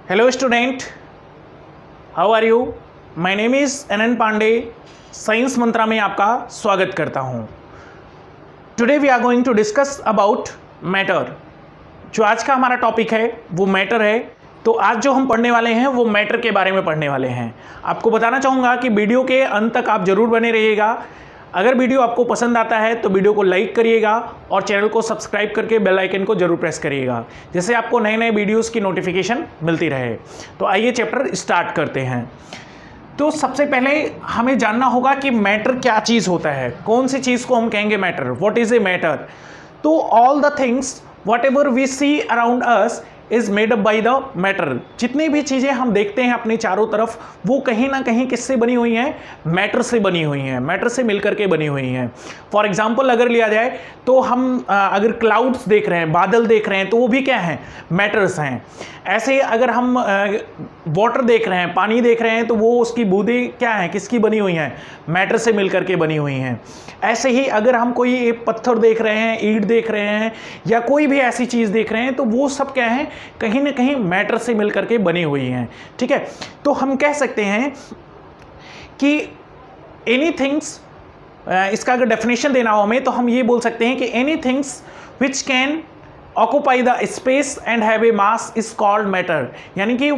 Hello student, how are you? My name is NN Pandey. Science Mantra में आपका स्वागत करता हूँ। Today we are going to discuss about matter। जो आज का हमारा टॉपिक है वो मैटर है। तो आज जो हम पढ़ने वाले हैं वो मैटर के बारे में पढ़ने वाले हैं। आपको बताना चाहूँगा कि वीडियो के अंत तक आप जरूर बने रहिएगा। अगर वीडियो आपको पसंद आता है तो वीडियो को लाइक करिएगा और चैनल को सब्सक्राइब करके बेल आइकन को जरूर प्रेस करिएगा, जिससे आपको नए नए वीडियोस की नोटिफिकेशन मिलती रहे। तो आइए चैप्टर स्टार्ट करते हैं। तो सबसे पहले हमें जानना होगा कि मैटर क्या चीज़ होता है, कौन सी चीज़ को हम कहेंगे matter. What is a matter? तो all the things whatever we see around us is made up by the matter. जितनी भी चीज़ें हम देखते हैं अपने चारों तरफ वो कहीं ना कहीं किससे बनी हुई हैं? मैटर से बनी हुई हैं, मैटर से मिलकर के बनी हुई हैं। फॉर एग्जांपल अगर लिया जाए तो हम अगर क्लाउड्स देख रहे हैं, बादल देख रहे हैं, तो वो भी क्या हैं? मैटर्स हैं। ऐसे अगर हम वाटर देख रहे हैं, पानी देख रहे हैं, तो वो उसकी बूंदें क्या हैं? किसकी बनी हुई हैं? मैटर से मिलकर के बनी हुई हैं। ऐसे ही अगर हम कोई एक पत्थर देख रहे हैं, ईंट देख रहे हैं, या कोई भी ऐसी चीज़ देख रहे हैं, तो वो सब क्या है? कहीं ना कहीं मैटर से मिलकर के बनी हुई हैं। ठीक है, तो हम कह सकते हैं कि एनीथिंग्स, इसका अगर डेफिनेशन देना हो हमें तो हम ये बोल सकते हैं कि anythings which can occupy the space and have a mass is called matter. यानी कि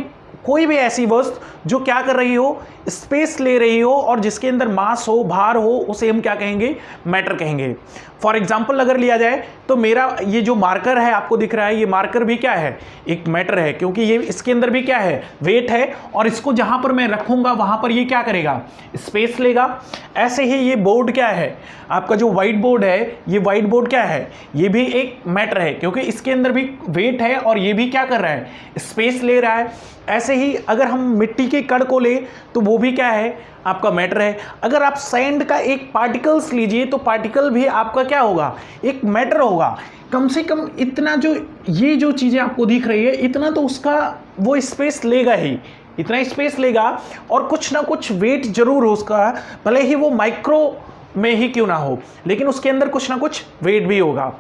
कोई भी ऐसी वस्तु जो क्या कर रही हो? स्पेस ले रही हो और जिसके अंदर मास हो, भार हो, उसे हम क्या कहेंगे? मैटर कहेंगे। फॉर एग्जाम्पल अगर लिया जाए तो मेरा ये जो मार्कर है आपको दिख रहा है, ये मार्कर भी क्या है? एक मैटर है, क्योंकि ये इसके अंदर भी क्या है? वेट है, और इसको जहां पर मैं रखूंगा वहां पर ये क्या करेगा? स्पेस लेगा। ऐसे ही ये बोर्ड क्या है? आपका जो व्हाइट बोर्ड है, ये व्हाइट बोर्ड क्या है? ये भी एक मैटर है, क्योंकि इसके अंदर भी वेट है और ये भी क्या कर रहा है? स्पेस ले रहा है। ऐसे ही अगर हम मिट्टी के कण को ले तो वो भी क्या है? आपका मैटर है। अगर आप सैंड का एक पार्टिकल्स लीजिए तो पार्टिकल भी आपका क्या होगा? एक मैटर होगा। कम से कम इतना जो ये जो चीज़ें आपको दिख रही है, इतना तो उसका वो स्पेस लेगा ही, इतना स्पेस लेगा, और कुछ ना कुछ वेट जरूर हो उसका, भले ही वो माइक्रो में ही क्यों ना हो, लेकिन उसके अंदर कुछ ना कुछ वेट भी होगा।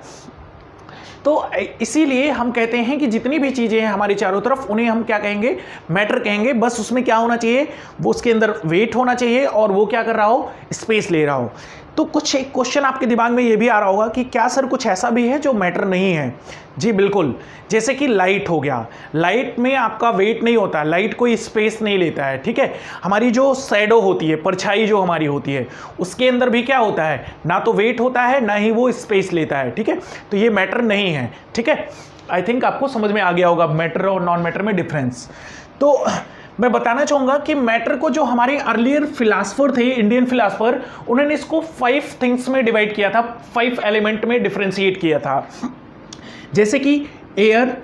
तो इसीलिए हम कहते हैं कि जितनी भी चीज़ें हैं हमारी चारों तरफ, उन्हें हम क्या कहेंगे? मैटर कहेंगे। बस उसमें क्या होना चाहिए? वो उसके अंदर वेट होना चाहिए और वो क्या कर रहा हो? स्पेस ले रहा हो। तो कुछ एक क्वेश्चन आपके दिमाग में ये भी आ रहा होगा कि क्या सर कुछ ऐसा भी है जो मैटर नहीं है? जी बिल्कुल। जैसे कि लाइट हो गया, लाइट में आपका वेट नहीं होता, लाइट कोई स्पेस नहीं लेता है। ठीक है, हमारी जो शैडो होती है, परछाई जो हमारी होती है, उसके अंदर भी क्या होता है? ना तो वेट होता है, ना ही वो स्पेस लेता है। ठीक है, तो ये मैटर नहीं है। ठीक है, आई थिंक आपको समझ में आ गया होगा मैटर और नॉन मैटर में डिफरेंस। तो मैं बताना चाहूँगा कि मैटर को जो हमारे अर्लियर फिलासफर थे, इंडियन फिलासफर, उन्होंने इसको 5 थिंग्स में डिवाइड किया था, 5 एलिमेंट में डिफ्रेंशिएट किया था। जैसे कि air,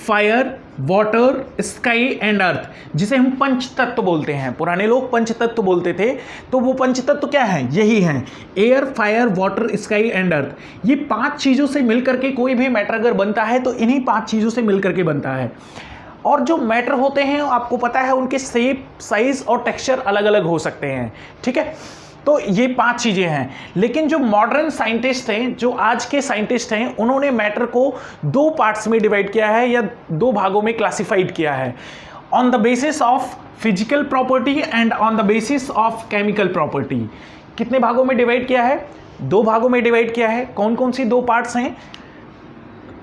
fire, water, sky and earth, जिसे हम पंच तत्व बोलते हैं। पुराने लोग पंच तत्व बोलते थे, तो वो पंच तत्व क्या है? यही हैं, air, fire, water, sky and earth. ये 5 चीज़ों से मिलकर के कोई भी मैटर अगर बनता है तो इन्हीं 5 चीज़ों से मिलकर के बनता है। और जो मैटर होते हैं आपको पता है उनके शेप, साइज और टेक्सचर अलग अलग हो सकते हैं। ठीक है, तो ये 5 चीज़ें हैं। लेकिन जो मॉडर्न साइंटिस्ट हैं, जो आज के साइंटिस्ट हैं, उन्होंने मैटर को 2 पार्ट्स में डिवाइड किया है, या 2 भागों में क्लासिफाइड किया है, on the basis of physical property and on the basis of chemical property. कितने भागों में डिवाइड किया है? 2 भागों में डिवाइड किया है। कौन कौन सी 2 पार्ट्स हैं?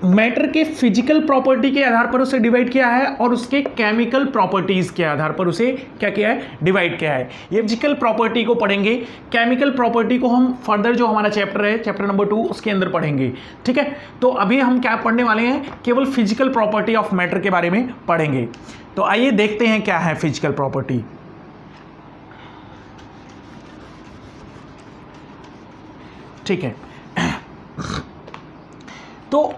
मैटर के फिजिकल प्रॉपर्टी के आधार पर उसे डिवाइड किया है और उसके केमिकल प्रॉपर्टीज के आधार पर उसे क्या किया है? डिवाइड किया है। ये फिजिकल प्रॉपर्टी को पढ़ेंगे, केमिकल प्रॉपर्टी को हम फर्दर जो हमारा चैप्टर है, चैप्टर नंबर 2, उसके अंदर पढ़ेंगे। ठीक है, तो अभी हम क्या पढ़ने वाले हैं? केवल फिजिकल प्रॉपर्टी ऑफ मैटर के बारे में पढ़ेंगे। तो आइए देखते हैं क्या है फिजिकल प्रॉपर्टी। ठीक है, तो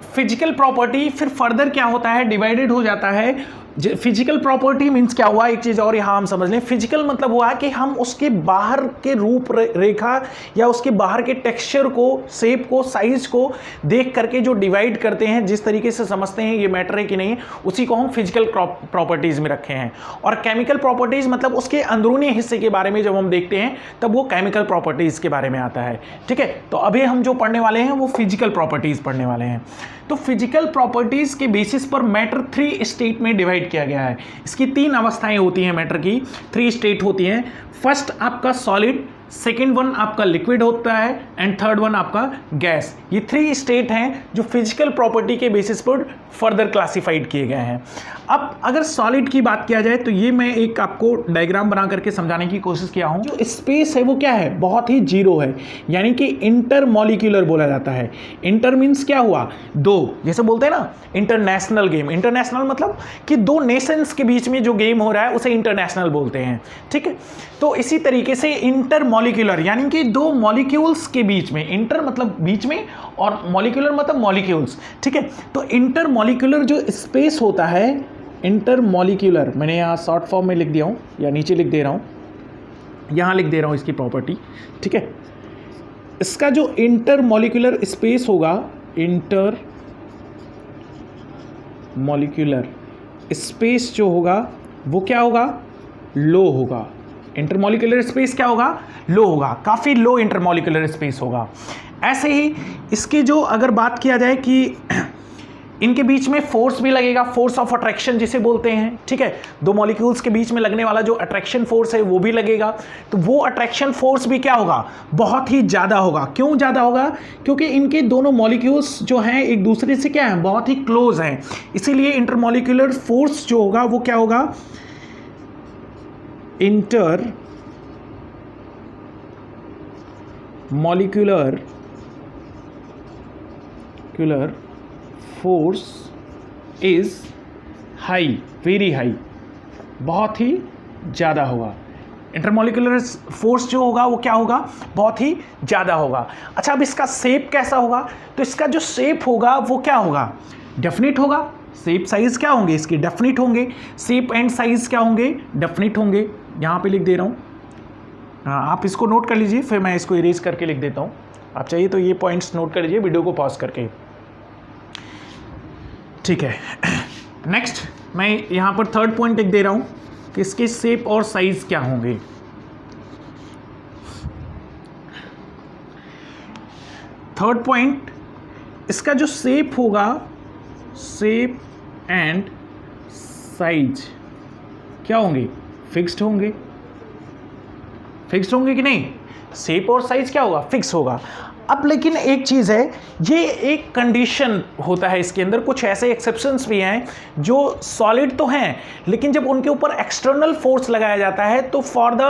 फिजिकल प्रॉपर्टी फिर फर्दर क्या होता है? डिवाइडेड हो जाता है। फिजिकल प्रॉपर्टी मीन्स क्या हुआ? एक चीज़ और यहाँ हम समझ लें। फिजिकल मतलब हुआ कि हम उसके बाहर के रूप रेखा या उसके बाहर के टेक्सचर को, शेप को, साइज को देख करके जो डिवाइड करते हैं, जिस तरीके से समझते हैं ये मैटर है कि नहीं, उसी को हम फिजिकल प्रॉपर्टीज़ में रखे हैं। और केमिकल प्रॉपर्टीज़ मतलब उसके अंदरूनी हिस्से के बारे में जब हम देखते हैं तब वो केमिकल प्रॉपर्टीज़ के बारे में आता है। ठीक है, तो अभी हम जो पढ़ने वाले हैं वो फिजिकल प्रॉपर्टीज़ पढ़ने वाले हैं। तो फिजिकल प्रॉपर्टीज़ के बेसिस पर मैटर 3 स्टेट में डिवाइड डिवाइड किया गया है। इसकी 3 अवस्थाएं होती हैं मैटर की, 3 स्टेट होती हैं। फर्स्ट आपका सॉलिड, सेकेंड वन आपका लिक्विड होता है एंड थर्ड वन आपका गैस। ये 3 स्टेट हैं जो फिजिकल प्रॉपर्टी के बेसिस पर फर्दर क्लासिफाइड किए गए हैं। अब अगर सॉलिड की बात किया जाए तो ये मैं एक आपको डायग्राम बना करके समझाने की कोशिश किया हूँ। जो स्पेस है वो क्या है, बहुत ही जीरो है, यानी कि इंटरमॉलिक्यूलर बोला जाता है। इंटर मीन्स क्या हुआ, 2, जैसे बोलते हैं ना इंटरनेशनल गेम। इंटरनेशनल मतलब कि 2 नेशंस के बीच में जो गेम हो रहा है उसे इंटरनेशनल बोलते हैं, ठीक है। तो इसी तरीके से इंटरमॉलिक्यूलर यानी कि 2 मॉलिक्यूल्स के बीच में, इंटर मतलब बीच में और मॉलिक्यूलर मतलब मॉलिक्यूल्स, ठीक है। तो इंटरमॉलिक्यूलर जो स्पेस होता है, इंटरमॉलिक्यूलर मैंने यहाँ शॉर्ट फॉर्म में लिख दिया हूँ या नीचे लिख दे रहा हूँ, यहाँ लिख दे रहा हूँ इसकी प्रॉपर्टी, ठीक है। इसका जो इंटरमॉलिक्यूलर स्पेस होगा, इंटरमॉलिक्यूलर स्पेस जो होगा वो क्या होगा, लो होगा। इंटरमॉलिक्यूलर स्पेस क्या होगा, लो होगा, काफ़ी लो इंटरमॉलिक्यूलर स्पेस होगा। ऐसे ही इसकी जो अगर बात किया जाए कि इनके बीच में फोर्स भी लगेगा, फोर्स ऑफ अट्रैक्शन जिसे बोलते हैं, ठीक है। 2 मॉलिक्यूल्स के बीच में लगने वाला जो अट्रैक्शन फोर्स है वो भी लगेगा। तो वो अट्रैक्शन फोर्स भी क्या होगा, बहुत ही ज़्यादा होगा। क्यों ज़्यादा होगा, क्योंकि इनके दोनों मॉलिक्यूल्स जो हैं एक दूसरे से क्या है, बहुत ही क्लोज हैं। इसीलिए इंटरमॉलिक्यूलर फोर्स जो होगा वो क्या होगा, inter molecular force is high, very high, बहुत ही ज़्यादा होगा। इंटरमॉलिक्यूलर फोर्स जो होगा वो क्या होगा, बहुत ही ज़्यादा होगा। अच्छा, अब इसका शेप कैसा होगा, तो इसका जो शेप होगा वो क्या होगा, डेफिनिट होगा। शेप साइज क्या होंगे इसके, डेफिनिट होंगे। शेप एंड साइज क्या होंगे, डेफिनिट होंगे। यहाँ पे लिख दे रहा हूँ, हाँ आप इसको नोट कर लीजिए, फिर मैं इसको इरेज करके लिख देता हूँ। आप चाहिए तो ये पॉइंट्स नोट कर लीजिए वीडियो को पॉज करके, ठीक है। नेक्स्ट मैं यहाँ पर थर्ड पॉइंट लिख दे रहा हूँ कि इसके शेप और साइज क्या होंगे। थर्ड पॉइंट, इसका जो शेप होगा, शेप एंड साइज क्या होंगे, फिक्स्ड होंगे। फिक्स्ड होंगे कि नहीं, शेप और साइज क्या होगा, फिक्स होगा। अब लेकिन एक चीज़ है, ये एक कंडीशन होता है इसके अंदर, कुछ ऐसे एक्सेप्शंस भी हैं जो सॉलिड तो हैं लेकिन जब उनके ऊपर एक्सटर्नल फोर्स लगाया जाता है तो for the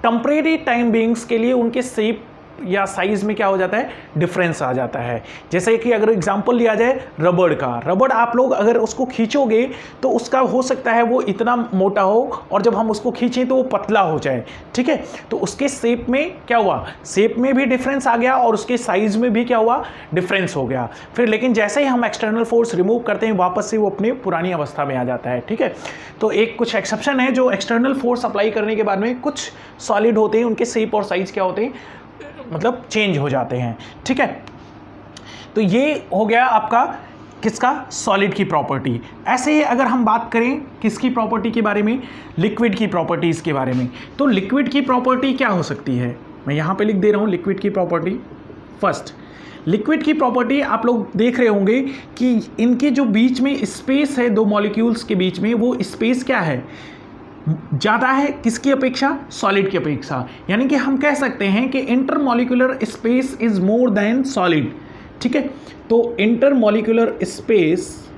temporary time beings के लिए उनके शेप या साइज में क्या हो जाता है, डिफरेंस आ जाता है। जैसे कि अगर एग्जांपल लिया जाए रबड़ का, रबड़ आप लोग अगर उसको खींचोगे तो उसका हो सकता है वो इतना मोटा हो और जब हम उसको खींचें तो वो पतला हो जाए, ठीक है। तो उसके शेप में क्या हुआ, शेप में भी डिफरेंस आ गया और उसके साइज में भी क्या हुआ, डिफरेंस हो गया। फिर लेकिन जैसे ही हम एक्सटर्नल फोर्स रिमूव करते हैं वापस से वो अपनी पुरानी अवस्था में आ जाता है, ठीक है। तो एक कुछ एक्सेप्शन है जो एक्सटर्नल फोर्स अप्लाई करने के बाद में कुछ सॉलिड होते हैं उनके शेप और साइज क्या होते हैं, मतलब चेंज हो जाते हैं, ठीक है। तो ये हो गया आपका किसका, सॉलिड की प्रॉपर्टी। ऐसे ही अगर हम बात करें किसकी प्रॉपर्टी के बारे में, लिक्विड की प्रॉपर्टीज़ के बारे में, तो लिक्विड की प्रॉपर्टी क्या हो सकती है, मैं यहाँ पे लिख दे रहा हूँ लिक्विड की प्रॉपर्टी। फर्स्ट, लिक्विड की प्रॉपर्टी आप लोग देख रहे होंगे कि इनके जो बीच में स्पेस है 2 मॉलिक्यूल्स के बीच में, वो स्पेस क्या है, ज़्यादा है किसकी अपेक्षा, सॉलिड की अपेक्षा। यानी कि हम कह सकते हैं कि intermolecular space is more than solid, ठीक है। तो intermolecular space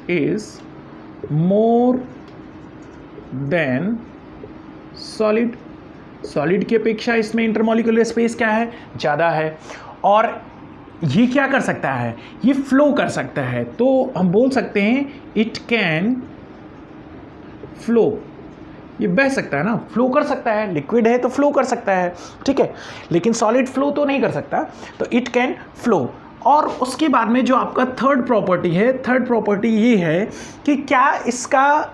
is more than solid, solid की अपेक्षा इसमें इंटरमॉलिक्यूलर स्पेस क्या है, ज़्यादा है। और ये क्या कर सकता है, ये फ्लो कर सकता है। तो हम बोल सकते हैं इट कैन फ्लो, ये बह सकता है ना, फ्लो कर सकता है, लिक्विड है तो फ्लो कर सकता है, ठीक है। लेकिन सॉलिड फ्लो तो नहीं कर सकता, तो इट कैन फ्लो। और उसके बाद में जो आपका थर्ड प्रॉपर्टी है, थर्ड प्रॉपर्टी ये है कि क्या इसका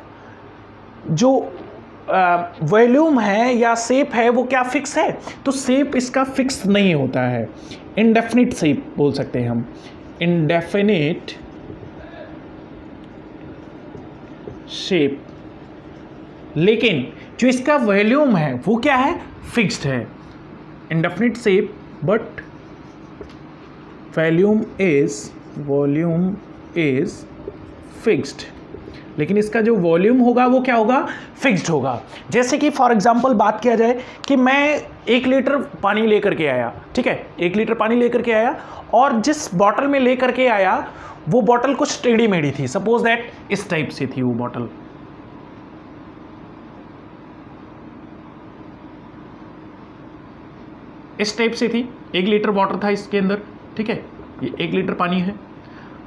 जो वॉल्यूम है या शेप है वो क्या फिक्स है, तो शेप इसका फिक्स नहीं होता है, इंडेफिनिट शेप बोल सकते हैं हम, इंडेफिनिट शेप। लेकिन जो इसका वॉल्यूम है वो क्या है, फिक्स्ड है। Indefinite shape but volume is fixed, लेकिन इसका जो वॉल्यूम होगा वो क्या होगा, फिक्स्ड होगा। जैसे कि फॉर एग्जांपल बात किया जाए कि मैं 1 लीटर पानी लेकर के आया, ठीक है, 1 लीटर पानी लेकर के आया और जिस बॉटल में लेकर के आया वो बॉटल कुछ टेढ़ी मेढ़ी थी, सपोज दैट इस टाइप से थी वो बॉटल, इस टाइप से थी, 1 लीटर वाटर था इसके अंदर, ठीक है, ये 1 लीटर पानी है।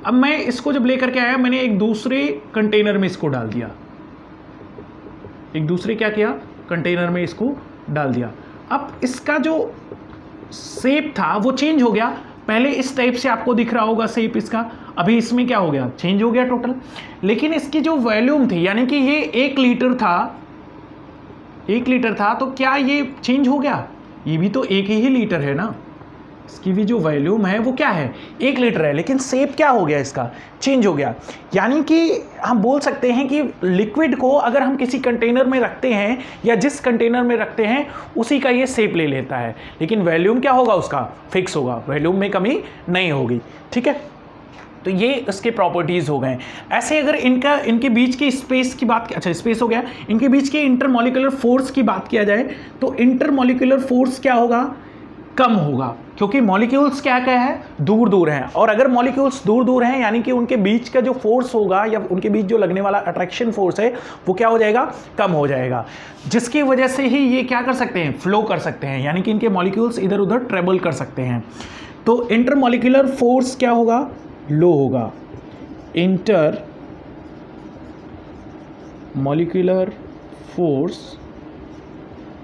अब मैं इसको जब लेकर के आया मैंने एक दूसरे कंटेनर में इसको डाल दिया, एक दूसरे क्या किया, कंटेनर में इसको डाल दिया। अब इसका जो शेप था वो चेंज हो गया, पहले इस टाइप से आपको दिख रहा होगा शेप इसका, अभी इसमें क्या हो गया, चेंज हो गया टोटल। लेकिन इसकी जो वॉल्यूम थी, यानी कि ये 1 लीटर था, 1 लीटर था, तो क्या ये चेंज हो गया, ये भी तो 1 ही लीटर है ना, इसकी भी जो वॉल्यूम है वो क्या है, 1 लीटर है, लेकिन शेप क्या हो गया, इसका चेंज हो गया। यानी कि हम बोल सकते हैं कि लिक्विड को अगर हम किसी कंटेनर में रखते हैं या जिस कंटेनर में रखते हैं उसी का ये शेप ले लेता है, लेकिन वॉल्यूम क्या होगा, उसका फिक्स होगा, वॉल्यूम में कमी नहीं होगी, ठीक है। तो ये इसके प्रॉपर्टीज़ हो गए। ऐसे अगर इनके बीच की स्पेस की बात, अच्छा स्पेस हो गया, इनके बीच के इंटरमॉलिक्यूलर फोर्स की बात किया जाए तो इंटरमॉलिक्यूलर फोर्स क्या होगा, कम होगा, क्योंकि मॉलिक्यूल्स क्या क्या है, दूर दूर हैं, और अगर मॉलिक्यूल्स दूर दूर हैं यानी कि उनके बीच का जो फोर्स होगा या उनके बीच जो लगने वाला अट्रैक्शन फोर्स है वो क्या हो जाएगा, कम हो जाएगा, जिसकी वजह से ही ये क्या कर सकते हैं, फ्लो कर सकते हैं, यानी कि इनके मॉलिक्यूल्स इधर उधर ट्रेवल कर सकते हैं। तो इंटरमॉलिक्यूलर फोर्स क्या होगा, लो होगा, inter molecular force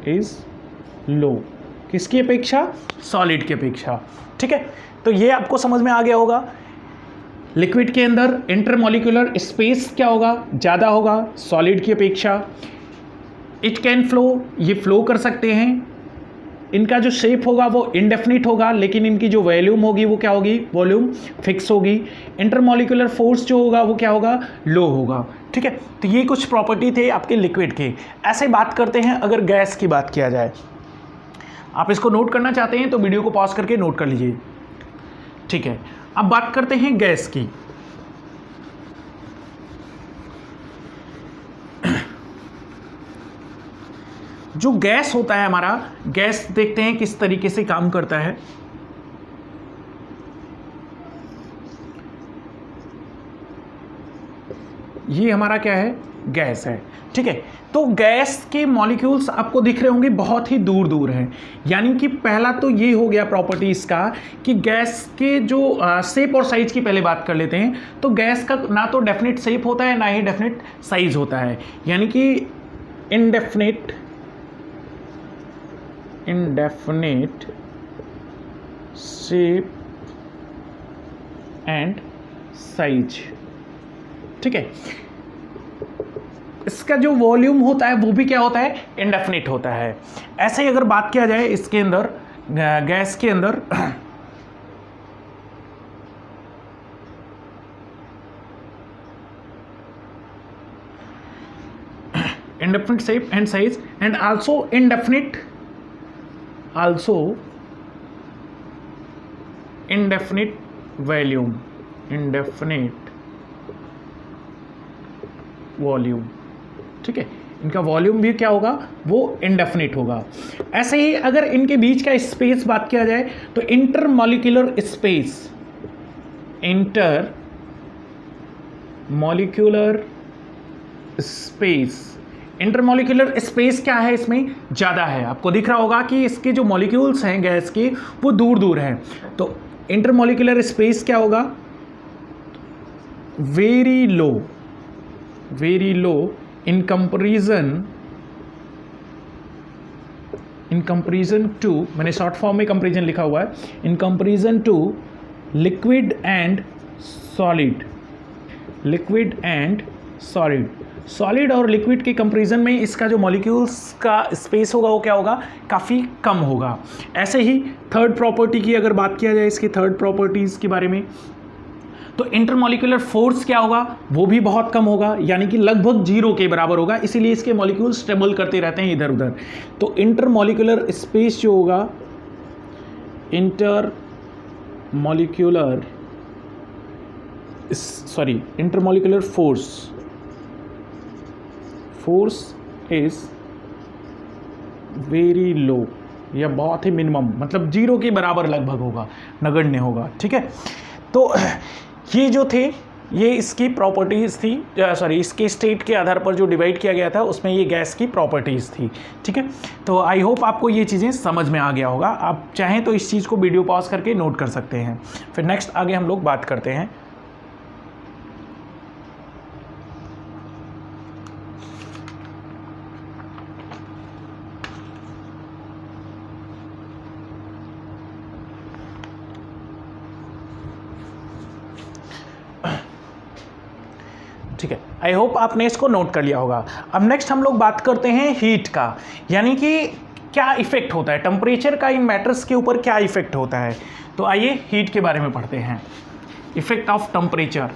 is low, किसकी अपेक्षा, सॉलिड की अपेक्षा, ठीक है। तो ये आपको समझ में आ गया होगा। लिक्विड के अंदर इंटरमॉलिक्यूलर स्पेस क्या होगा, ज़्यादा होगा सॉलिड की अपेक्षा। इट कैन फ्लो, ये फ्लो कर सकते हैं। इनका जो शेप होगा वो इंडेफिनिट होगा, लेकिन इनकी जो वॉल्यूम होगी वो क्या होगी, वॉल्यूम फिक्स होगी। इंटरमॉलिक्यूलर फोर्स जो होगा वो क्या होगा, लो होगा, ठीक है। तो ये कुछ प्रॉपर्टी थे आपके लिक्विड के। ऐसे बात करते हैं अगर गैस की बात किया जाए, आप इसको नोट करना चाहते हैं तो वीडियो को पॉज करके नोट कर लीजिए, ठीक है। अब बात करते हैं गैस की। जो गैस होता है हमारा, गैस देखते हैं किस तरीके से काम करता है। ये हमारा क्या है, गैस है, ठीक है। तो गैस के मॉलिक्यूल्स आपको दिख रहे होंगे बहुत ही दूर दूर हैं, यानी कि पहला तो ये हो गया प्रॉपर्टीज का कि गैस के जो शेप और साइज की पहले बात कर लेते हैं। तो गैस का ना तो डेफिनेट शेप होता है ना ही डेफिनेट साइज होता है, यानी कि इनडेफिनेट शेप एंड साइज, ठीक है। इसका जो वॉल्यूम होता है वो भी क्या होता है, इंडेफिनिट होता है। ऐसे ही अगर बात किया जाए इसके अंदर, गैस के अंदर indefinite shape and size and also indefinite volume, ठीक है। इनका वॉल्यूम भी क्या होगा, वो इंडेफिनिट होगा। ऐसे ही अगर इनके बीच का स्पेस बात किया जाए तो इंटरमॉलिक्यूलर स्पेस क्या है, इसमें ज़्यादा है। आपको दिख रहा होगा कि इसके जो मॉलिक्यूल्स हैं गैस के वो दूर दूर हैं, तो इंटरमॉलिक्यूलर स्पेस क्या होगा, very low in comparison to, मैंने शॉर्ट फॉर्म में कंपेरिजन लिखा हुआ है, in comparison to liquid and solid और लिक्विड के कंपेरिजन में इसका जो मॉलिक्यूल्स का स्पेस होगा वो क्या होगा, काफ़ी कम होगा। ऐसे ही थर्ड प्रॉपर्टी की अगर बात किया जाए, इसकी थर्ड प्रॉपर्टीज़ के बारे में, तो इंटरमॉलिक्यूलर फोर्स क्या होगा, वो भी बहुत कम होगा, यानी कि लगभग 0 के बराबर होगा, इसीलिए इसके मॉलिक्यूल्स ट्रेवल करते रहते हैं इधर उधर। तो इंटरमॉलिक्यूलर स्पेस जो होगा, molecular intermolecular force is very low, या बहुत ही मिनिमम, मतलब जीरो के बराबर लगभग होगा, नगण्य होगा। ठीक है, तो ये जो थे ये इसकी प्रॉपर्टीज़ थी, इसके स्टेट के आधार पर जो डिवाइड किया गया था उसमें ये गैस की प्रॉपर्टीज़ थी। ठीक है, तो आई होप आपको ये चीज़ें समझ में आ गया होगा। आप चाहें तो इस चीज़ को वीडियो पॉज करके नोट कर सकते हैं। फिर नेक्स्ट आगे हम लोग बात करते हैं। ठीक है, आई होप आपने इसको नोट कर लिया होगा। अब नेक्स्ट हम लोग बात करते हैं हीट का, यानी कि क्या इफेक्ट होता है टेम्परेचर का इन मैटर्स के ऊपर, क्या इफेक्ट होता है। तो आइए हीट के बारे में पढ़ते हैं। Effect of temperature.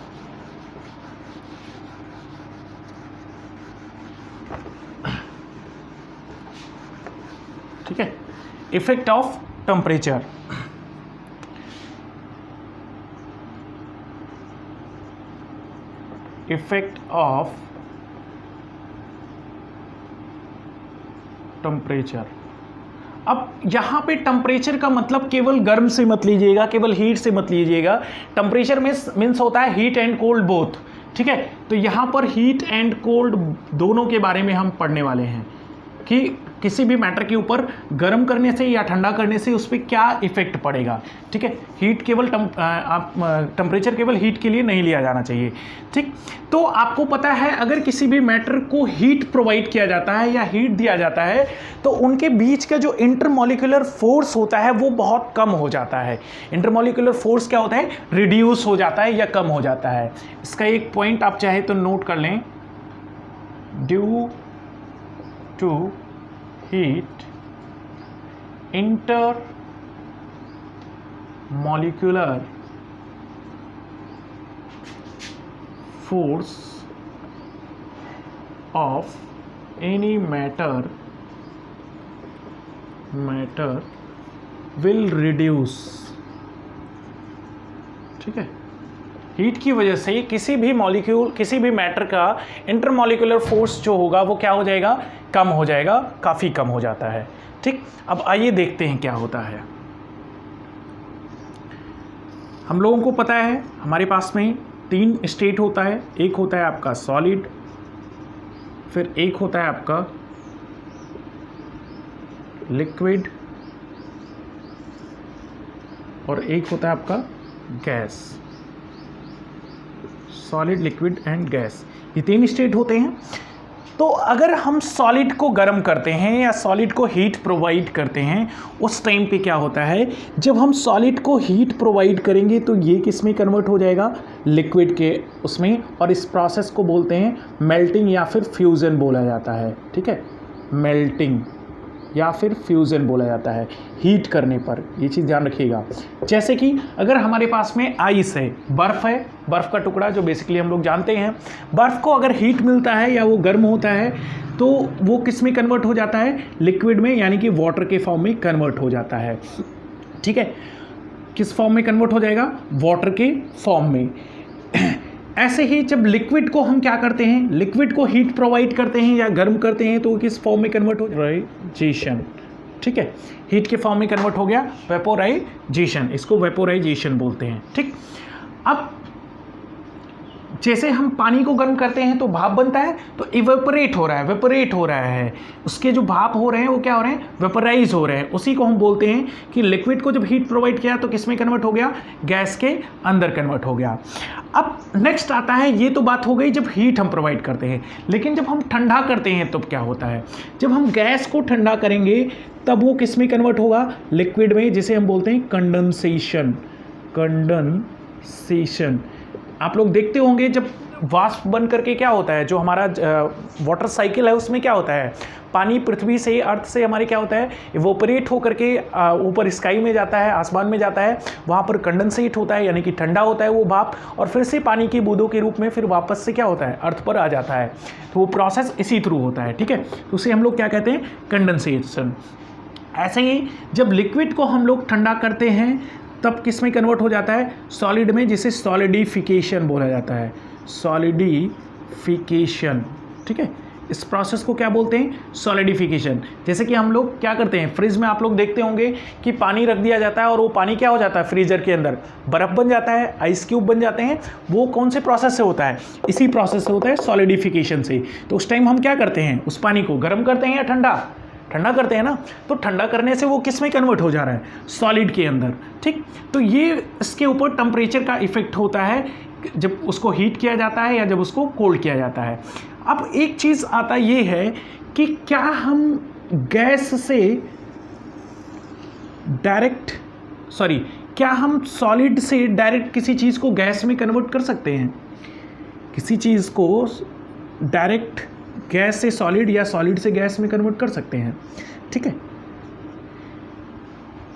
ठीक है, effect of temperature. Effect of temperature. अब यहां पे टेम्परेचर का मतलब केवल गर्म से मत लीजिएगा, केवल हीट से मत लीजिएगा। टेम्परेचर मीन्स होता है हीट एंड कोल्ड बोथ। ठीक है, तो यहां पर हीट एंड कोल्ड दोनों के बारे में हम पढ़ने वाले हैं कि किसी भी मैटर के ऊपर गर्म करने से या ठंडा करने से उस पर क्या इफेक्ट पड़ेगा। ठीक है, हीट केवल टेम्परेचर केवल हीट के लिए नहीं लिया जाना चाहिए। ठीक, तो आपको पता है अगर किसी भी मैटर को हीट प्रोवाइड किया जाता है या हीट दिया जाता है तो उनके बीच का जो इंटरमॉलिक्यूलर फोर्स होता है वो बहुत कम हो जाता है। इंटरमॉलिक्यूलर फोर्स क्या होता है, रिड्यूस हो जाता है या कम हो जाता है। इसका एक पॉइंट आप चाहे तो नोट कर लें, due to heat intermolecular force of any matter will reduce। ठीक है, हीट की वजह से किसी भी मॉलिक्यूल, किसी भी मैटर का इंटरमॉलिक्यूलर फोर्स जो होगा वो क्या हो जाएगा, कम हो जाएगा, काफ़ी कम हो जाता है। ठीक, अब आइए देखते हैं क्या होता है। हम लोगों को पता है हमारे पास में 3 स्टेट होता है। एक होता है आपका सॉलिड, फिर एक होता है आपका लिक्विड, और एक होता है आपका gas. Solid, liquid and gas, ये 3 स्टेट होते हैं। तो अगर हम सॉलिड को गर्म करते हैं या सॉलिड को हीट प्रोवाइड करते हैं, उस टाइम पे क्या होता है, जब हम सॉलिड को हीट प्रोवाइड करेंगे तो ये किस में कन्वर्ट हो जाएगा, लिक्विड के उसमें, और इस प्रोसेस को बोलते हैं मेल्टिंग या फिर फ्यूज़न बोला जाता है। ठीक है, मेल्टिंग या फिर फ्यूज़न बोला जाता है हीट करने पर, ये चीज़ ध्यान रखिएगा। जैसे कि अगर हमारे पास में आइस है, बर्फ़ है, बर्फ़ का टुकड़ा जो बेसिकली हम लोग जानते हैं, बर्फ़ को अगर हीट मिलता है या वो गर्म होता है तो वो किस में कन्वर्ट हो जाता है, लिक्विड में, यानी कि वाटर के फॉर्म में कन्वर्ट हो जाता है। ठीक है, किस फॉर्म में कन्वर्ट हो जाएगा, वाटर के फॉर्म में। ऐसे ही जब लिक्विड को हम क्या करते हैं, लिक्विड को हीट प्रोवाइड करते हैं या गर्म करते हैं तो किस फॉर्म में कन्वर्ट हो, वेपोराइजेशन। ठीक है, हीट के फॉर्म में कन्वर्ट हो गया, वेपोराइजेशन, इसको वेपोराइजेशन बोलते हैं। ठीक, अब जैसे हम पानी को गर्म करते हैं तो भाप बनता है, तो इवेपोरेट हो रहा है, वेपोरेट हो रहा है, उसके जो भाप हो रहे हैं वो क्या हो रहे हैं, वेपोराइज हो रहे हैं। उसी को हम बोलते हैं कि लिक्विड को जब हीट प्रोवाइड किया तो किस में कन्वर्ट हो गया, गैस के अंदर कन्वर्ट हो गया। अब नेक्स्ट आता है, ये तो बात हो गई जब हीट हम प्रोवाइड करते हैं, लेकिन जब हम ठंडा करते हैं तब क्या होता है, जब हम गैस को ठंडा करेंगे तब वो किस में कन्वर्ट होगा, लिक्विड में, जिसे हम बोलते हैं कंडेंसेशन। कंडेंसेशन आप लोग देखते होंगे जब वाष्प बन करके क्या होता है, जो हमारा वाटर साइकिल है उसमें क्या होता है, पानी पृथ्वी से, अर्थ से हमारे क्या होता है, इवोपरेट होकर के ऊपर स्काई में जाता है, आसमान में जाता है, वहाँ पर कंडेंसेट होता है, यानी कि ठंडा होता है वो भाप, और फिर से पानी की बूंदों के रूप में फिर वापस से क्या होता है, अर्थ पर आ जाता है। तो वो प्रोसेस इसी थ्रू होता है। ठीक है, तो उसे हम लोग क्या कहते हैं, कंडेंसेशन। ऐसे ही जब लिक्विड को हम लोग ठंडा करते हैं तब किस में कन्वर्ट हो जाता है, सॉलिड में, जिसे सॉलिडिफिकेशन बोला जाता है, सॉलिडिफिकेशन। ठीक है, इस प्रोसेस को क्या बोलते हैं, सॉलिडिफिकेशन। जैसे कि हम लोग क्या करते हैं, फ्रिज में आप लोग देखते होंगे कि पानी रख दिया जाता है और वो पानी क्या हो जाता है, फ्रीजर के अंदर बर्फ़ बन जाता है, आइस क्यूब बन जाते हैं। वो कौन से प्रोसेस से होता है, इसी प्रोसेस से होता है, सॉलिडिफिकेशन से। तो उस टाइम हम क्या करते हैं, उस पानी को गर्म करते हैं या ठंडा करते हैं ना, तो ठंडा करने से वो किस में कन्वर्ट हो जा रहा है, सॉलिड के अंदर। ठीक, तो ये इसके ऊपर टेम्परेचर का इफेक्ट होता है, जब उसको हीट किया जाता है या जब उसको कोल्ड किया जाता है। अब एक चीज़ आता ये है कि क्या हम गैस से डायरेक्ट, क्या हम सॉलिड से डायरेक्ट किसी चीज़ को गैस में कन्वर्ट कर सकते हैं, किसी चीज़ को डायरेक्ट गैस से सॉलिड या सॉलिड से गैस में कन्वर्ट कर सकते हैं। ठीक है,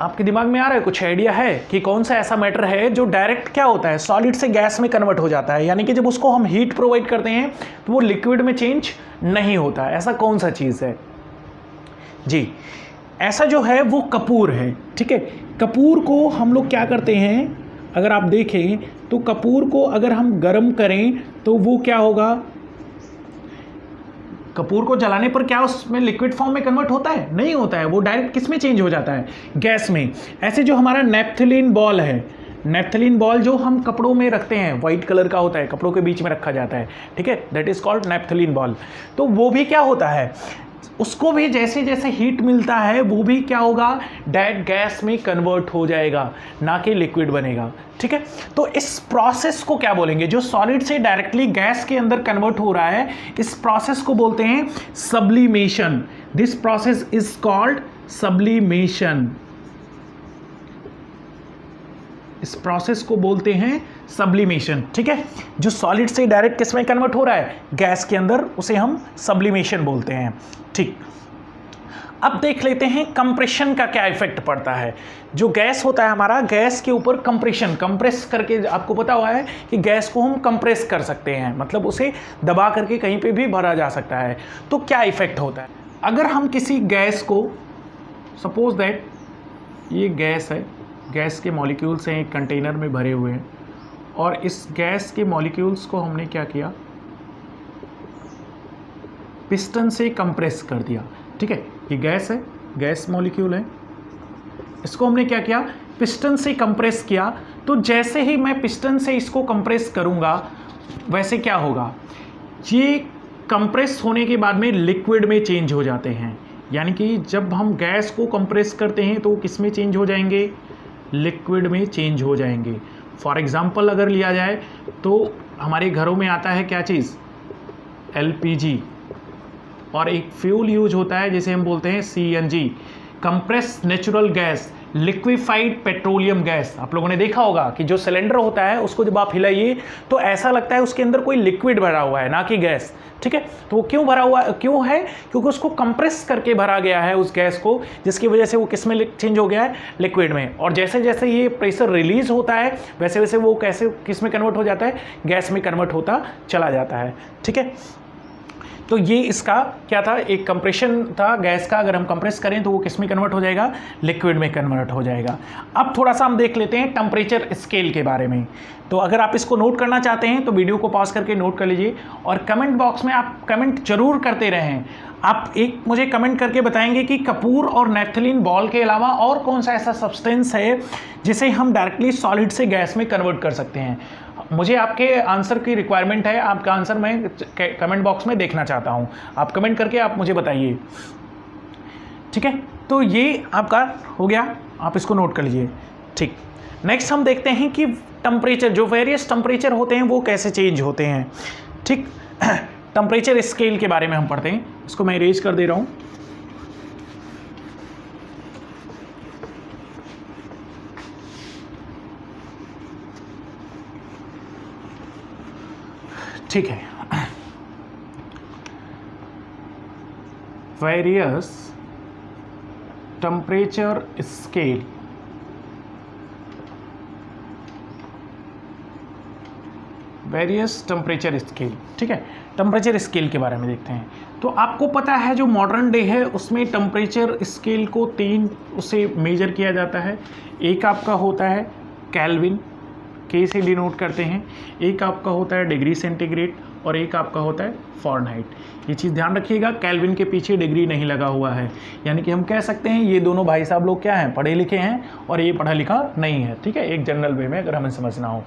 आपके दिमाग में आ रहा है, कुछ आइडिया है कि कौन सा ऐसा मैटर है जो डायरेक्ट क्या होता है, सॉलिड से गैस में कन्वर्ट हो जाता है, यानी कि जब उसको हम हीट प्रोवाइड करते हैं तो वो लिक्विड में चेंज नहीं होता है, ऐसा कौन सा चीज़ है जी, ऐसा जो है वो कपूर है। ठीक है, कपूर को हम लोग क्या करते हैं, अगर आप देखें तो कपूर को अगर हम गर्म करें तो वो क्या होगा, कपूर को जलाने पर क्या उसमें लिक्विड फॉर्म में कन्वर्ट होता है, नहीं होता है, वो डायरेक्ट किस में चेंज हो जाता है, गैस में। ऐसे जो हमारा नेप्थलीन बॉल है, नेप्थलीन बॉल जो हम कपड़ों में रखते हैं, वाइट कलर का होता है, कपड़ों के बीच में रखा जाता है, ठीक है, that is called naphthalene ball. तो वो भी क्या होता है, उसको भी जैसे जैसे हीट मिलता है वो भी क्या होगा, डायरेक्ट गैस में कन्वर्ट हो जाएगा, ना कि लिक्विड बनेगा। ठीक है, तो इस प्रोसेस को क्या बोलेंगे, जो सॉलिड से डायरेक्टली गैस के अंदर कन्वर्ट हो रहा है, इस प्रोसेस को बोलते हैं sublimation. This process is called sublimation. इस प्रोसेस को बोलते हैं सब्लिमेशन। ठीक है, जो सॉलिड से डायरेक्ट किस में कन्वर्ट हो रहा है, गैस के अंदर, उसे हम सब्लिमेशन बोलते हैं। ठीक, अब देख लेते हैं कंप्रेशन का क्या इफेक्ट पड़ता है। जो गैस होता है हमारा, गैस के ऊपर कंप्रेशन, कंप्रेस करके, आपको पता हुआ है कि गैस को हम कंप्रेस कर सकते हैं, मतलब उसे दबा करके कहीं पे भी भरा जा सकता है। तो क्या इफेक्ट होता है, अगर हम किसी गैस को, सपोज दैट ये गैस है, गैस के मॉलिक्यूल्स हैं एक कंटेनर में भरे हुए हैं, और इस गैस के मॉलिक्यूल्स को हमने क्या किया, पिस्टन से कंप्रेस कर दिया। ठीक है, ये गैस है, गैस मॉलिक्यूल है, इसको हमने क्या किया, पिस्टन से कंप्रेस किया। तो जैसे ही मैं पिस्टन से इसको कंप्रेस करूंगा, वैसे क्या होगा, ये कंप्रेस होने के बाद में लिक्विड में चेंज हो जाते हैं। यानी कि जब हम गैस को कंप्रेस करते हैं तो किस में चेंज हो जाएंगे, लिक्विड में चेंज हो जाएंगे। फॉर एग्जाम्पल अगर लिया जाए तो हमारे घरों में आता है क्या चीज़, एलपीजी, और एक फ्यूल यूज होता है जिसे हम बोलते हैं CNG, compress natural gas, liquefied petroleum gas. आप लोगों ने देखा होगा कि जो सिलेंडर होता है उसको जब आप हिलाइए तो ऐसा लगता है उसके अंदर कोई लिक्विड भरा हुआ है, ना कि गैस। ठीक है, तो वो क्यों भरा हुआ क्यों है, क्योंकि उसको कंप्रेस करके भरा गया है उस गैस को, जिसकी वजह से वो किस में चेंज हो गया है, लिक्विड में। और जैसे जैसे ये प्रेशर रिलीज होता है वैसे वैसे वो कैसे किस में कन्वर्ट हो जाता है, गैस में कन्वर्ट होता चला जाता है। ठीक है, तो ये इसका क्या था, एक कंप्रेशन था गैस का, अगर हम कंप्रेस करें तो वो किस में कन्वर्ट हो जाएगा, लिक्विड में कन्वर्ट हो जाएगा। अब थोड़ा सा हम देख लेते हैं टेम्परेचर स्केल के बारे में। तो अगर आप इसको नोट करना चाहते हैं तो वीडियो को पॉज करके नोट कर लीजिए, और कमेंट बॉक्स में आप कमेंट जरूर करते रहें। आप एक मुझे कमेंट करके बताएंगे कि कपूर और नेप्थलीन बॉल के अलावा और कौन सा ऐसा सब्सटेंस है जिसे हम डायरेक्टली सॉलिड से गैस में कन्वर्ट कर सकते हैं। मुझे आपके आंसर की रिक्वायरमेंट है, आपका आंसर मैं कमेंट बॉक्स में देखना चाहता हूं। आप कमेंट करके आप मुझे बताइए। ठीक है, तो ये आपका हो गया, आप इसको नोट कर लीजिए। ठीक, नेक्स्ट हम देखते हैं कि टेम्परेचर, जो वेरियस टेम्परेचर होते हैं वो कैसे चेंज होते हैं। ठीक, टेम्परेचर स्केल के बारे में हम पढ़ते हैं। इसको मैं इरेज कर दे रहा हूं। ठीक है, various temperature scale, various temperature scale. ठीक है, टेम्परेचर स्केल के बारे में देखते हैं। तो आपको पता है जो मॉडर्न डे है उसमें टेम्परेचर स्केल को 3 उसे मेजर किया जाता है। एक आपका होता है केल्विन, के से डिनोट करते हैं। एक आपका होता है डिग्री सेंटीग्रेड और एक आपका होता है फ़ारेनहाइट। ये चीज़ ध्यान रखिएगा, केल्विन के पीछे डिग्री नहीं लगा हुआ है, यानी कि हम कह सकते हैं ये दोनों भाई साहब लोग क्या हैं, पढ़े लिखे हैं और ये पढ़ा लिखा नहीं है। ठीक है, एक जनरल वे में अगर हमें समझना हो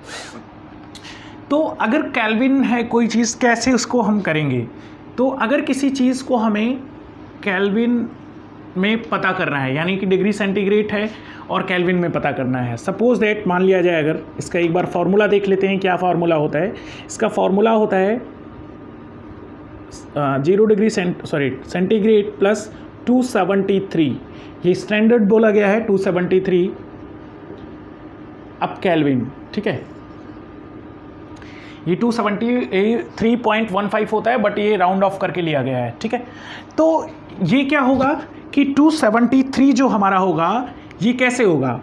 तो अगर केल्विन है कोई चीज़, कैसे उसको हम करेंगे, तो अगर किसी चीज़ को हमें केल्विन में पता करना है, यानी कि डिग्री सेंटीग्रेड है और केल्विन में पता करना है। सपोज दैट मान लिया जाए, अगर इसका एक बार फार्मूला देख लेते हैं, क्या फार्मूला होता है इसका। फार्मूला होता है 0 डिग्री सेंटीग्रेड प्लस 273, ये स्टैंडर्ड बोला गया है 273 अब केल्विन। ठीक है, ये 273.15 होता है, बट ये राउंड ऑफ करके लिया गया है। ठीक है, तो ये क्या होगा कि 273 जो हमारा होगा ये कैसे होगा,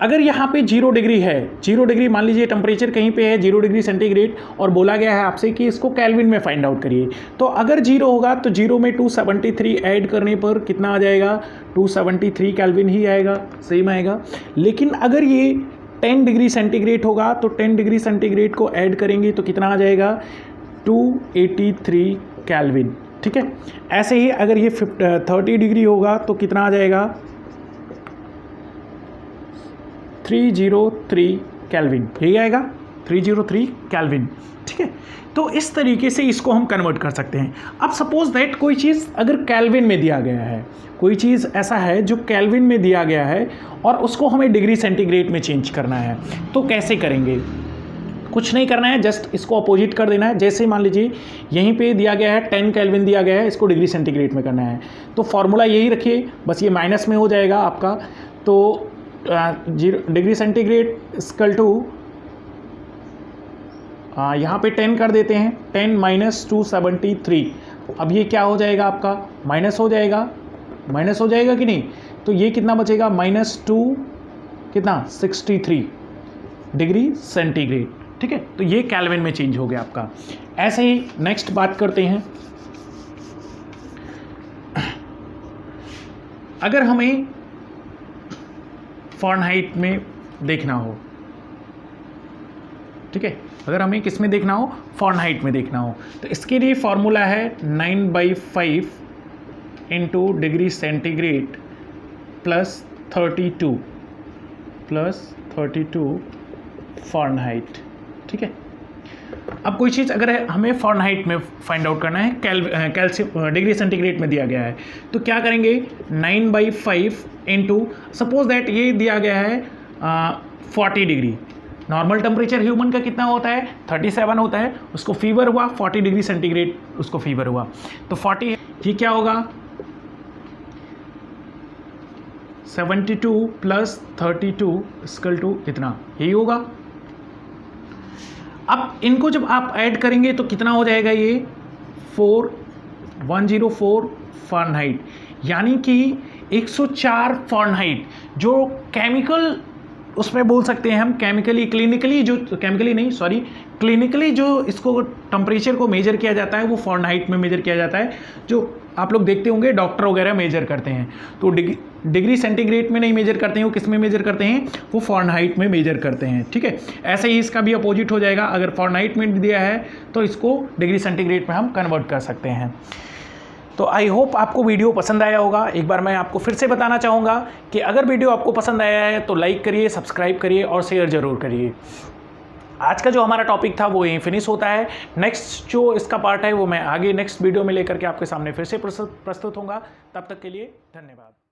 अगर यहाँ पे 0 डिग्री है, 0 डिग्री मान लीजिए टेम्परेचर कहीं पे है 0 डिग्री सेंटीग्रेड और बोला गया है आपसे कि इसको केल्विन में फाइंड आउट करिए, तो अगर 0 होगा तो 0 में 273 ऐड करने पर कितना आ जाएगा, 273 केल्विन ही आएगा, सेम आएगा। लेकिन अगर ये 10 डिग्री सेंटीग्रेड होगा तो 10 डिग्री सेंटीग्रेड को ऐड करेंगे तो कितना आ जाएगा, 283 केल्विन। ठीक है, ऐसे ही अगर ये 30 डिग्री होगा तो कितना आ जाएगा, 303 केल्विन, यही आएगा 303 केल्विन। ठीक है, तो इस तरीके से इसको हम कन्वर्ट कर सकते हैं। अब सपोज दैट कोई चीज़ अगर केल्विन में दिया गया है, कोई चीज़ ऐसा है जो केल्विन में दिया गया है और उसको हमें डिग्री सेंटीग्रेड में चेंज करना है, तो कैसे करेंगे, कुछ नहीं करना है, जस्ट इसको अपोजिट कर देना है। जैसे मान लीजिए यहीं पे दिया गया है 10 केल्विन दिया गया है, इसको डिग्री सेंटीग्रेड में करना है, तो फॉर्मूला यही रखिए, बस ये माइनस में हो जाएगा आपका। तो 0 डिग्री सेंटीग्रेड इक्वल टू यहाँ पे 10 कर देते हैं, 10 माइनस 273, अब ये क्या हो जाएगा आपका, माइनस हो जाएगा, माइनस हो जाएगा कि नहीं, तो ये कितना बचेगा, -2 कितना 63 डिग्री सेंटीग्रेड। ठीक है, तो ये केल्विन में चेंज हो गया आपका। ऐसे ही नेक्स्ट बात करते हैं, अगर हमें फ़ारेनहाइट में देखना हो, ठीक है, अगर हमें किस में देखना हो, फ़ारेनहाइट में देखना हो, तो इसके लिए फॉर्मूला है 9/5 into degree centigrade plus 32 Fahrenheit. ठीक है, अब कोई चीज़ अगर हमें फ़ारेनहाइट में फाइंड आउट करना है, डिग्री सेंटीग्रेड में दिया गया है, तो क्या करेंगे, 9/5 इंटू, सपोज दैट ये दिया गया है 40 डिग्री, नॉर्मल टेम्परेचर ह्यूमन का कितना होता है, 37 होता है, उसको फीवर हुआ 40 डिग्री सेंटीग्रेड, उसको फीवर हुआ, तो 40, ये क्या होगा, 72 प्लस 32 इक्वल टू कितना, यही होगा। अब इनको जब आप ऐड करेंगे तो कितना हो जाएगा, ये 104 फ़ारेनहाइट, यानी कि 104 फ़ारेनहाइट, जो केमिकल उसमें बोल सकते हैं हम, क्लिनिकली जो इसको टेम्परेचर को मेजर किया जाता है वो फ़ारेनहाइट में मेजर किया जाता है, जो आप लोग देखते होंगे डॉक्टर वगैरह मेजर करते हैं, तो डिग्री सेंटीग्रेड में नहीं मेजर करते हैं, वो किस में मेजर करते हैं, वो फ़ारेनहाइट में मेजर करते हैं। ठीक है, ऐसे ही इसका भी अपोजिट हो जाएगा, अगर फ़ारेनहाइट में दिया है तो इसको डिग्री सेंटीग्रेड में हम कन्वर्ट कर सकते हैं। तो आई होप आपको वीडियो पसंद आया होगा। एक बार मैं आपको फिर से बताना चाहूँगा कि अगर वीडियो आपको पसंद आया है तो लाइक करिए, सब्सक्राइब करिए और शेयर ज़रूर करिए। आज का जो हमारा टॉपिक था वो यहीं फिनिश होता है। नेक्स्ट जो इसका पार्ट है वो मैं आगे नेक्स्ट वीडियो में लेकर के आपके सामने फिर से प्रस्तुत होऊंगा। तब तक के लिए धन्यवाद।